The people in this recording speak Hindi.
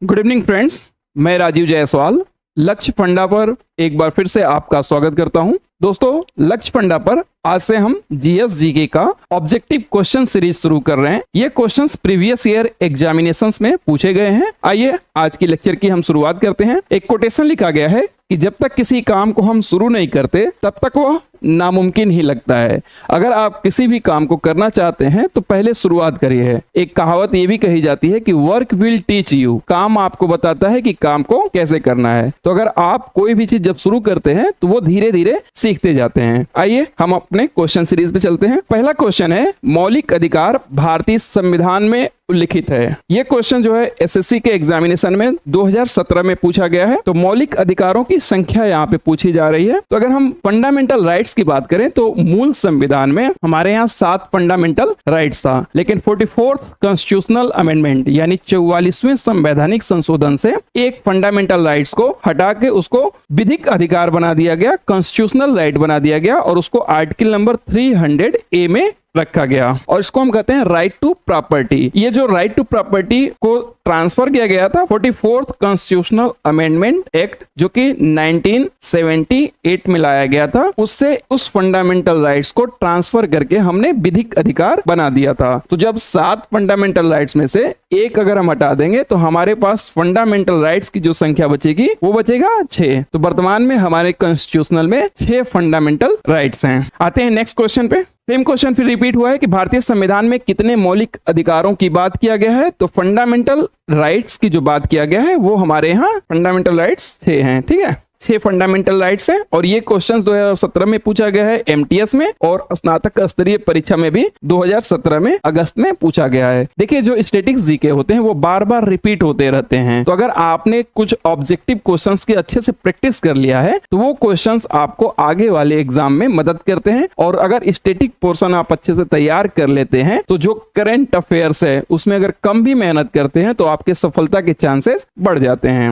गुड इवनिंग फ्रेंड्स, मैं राजीव जायसवाल लक्ष्य फंडा पर एक बार फिर से आपका स्वागत करता हूं। दोस्तों, लक्ष्य फंडा पर आज से हम जीएस जीके का ऑब्जेक्टिव क्वेश्चन सीरीज शुरू कर रहे हैं। ये क्वेश्चंस प्रीवियस ईयर एग्जामिनेशंस में पूछे गए हैं। आइए आज की लेक्चर की हम शुरुआत करते हैं। एक कोटेशन लिखा गया है कि जब तक किसी काम को हम शुरू नहीं करते तब तक वह नामुमकिन ही लगता है। अगर आप किसी भी काम को करना चाहते हैं तो पहले शुरुआत करिए। एक कहावत ये भी कही जाती है कि वर्क विल टीच यू, काम आपको बताता है कि काम को कैसे करना है। तो अगर आप कोई भी चीज जब शुरू करते हैं तो वो धीरे धीरे सीखते जाते हैं। आइए हम अपने क्वेश्चन सीरीज पे चलते हैं। पहला क्वेश्चन है, मौलिक अधिकार भारतीय संविधान में उल्लिखित है। ये क्वेश्चन जो है एसएससी के एग्जामिनेशन में 2017 में पूछा गया है। तो मौलिक अधिकारों की संख्या यहाँ पे पूछी जा रही है। तो अगर हम फंडामेंटल राइट्स की बात करें तो मूल संविधान में हमारे यहाँ 7 फंडामेंटल राइट्स था, लेकिन 44th कॉन्स्टिट्यूशनल अमेंडमेंट यानी 44वें संवैधानिक संशोधन से एक फंडामेंटल राइट्स को हटा के उसको विधिक अधिकार बना दिया गया, कॉन्स्टिट्यूशनल राइट बना दिया गया और उसको आर्टिकल नंबर 300A में रखा गया और इसको हम कहते हैं राइट टू प्रॉपर्टी। ये जो राइट टू प्रॉपर्टी को ट्रांसफर किया गया था 44th कॉन्स्टिट्यूशनल अमेंडमेंट एक्ट जो कि 1978 में लाया गया था, उससे उस फंडामेंटल राइट्स को ट्रांसफर करके हमने विधिक अधिकार बना दिया था। तो जब 7 फंडामेंटल राइट्स में से एक अगर हम हटा देंगे तो हमारे पास फंडामेंटल राइट्स की जो संख्या बचेगी वो बचेगा 6। तो वर्तमान में हमारे कॉन्स्टिट्यूशनल में 6 फंडामेंटल राइट्स हैं। आते हैं नेक्स्ट क्वेश्चन पे। सेम क्वेश्चन फिर रिपीट हुआ है कि भारतीय संविधान में कितने मौलिक अधिकारों की बात किया गया है। तो फंडामेंटल राइट्स की जो बात किया गया है वो हमारे यहाँ फंडामेंटल राइट्स 6 हैं। ठीक है, 6 फंडामेंटल राइट्स हैं और ये क्वेश्चन 2017 में पूछा गया है एमटीएस में और स्नातक स्तरीय परीक्षा में भी 2017 में अगस्त में पूछा गया है। देखिए, जो स्टैटिक्स जीके होते हैं वो बार बार रिपीट होते रहते हैं। तो अगर आपने कुछ ऑब्जेक्टिव क्वेश्चंस की अच्छे से प्रैक्टिस कर लिया है तो वो क्वेश्चंस आपको आगे वाले एग्जाम में मदद करते हैं। और अगर स्टैटिक पोर्शन आप अच्छे से तैयार कर लेते हैं तो जो करंट अफेयर्स है उसमें अगर कम भी मेहनत करते हैं तो आपके सफलता के चांसेस बढ़ जाते हैं।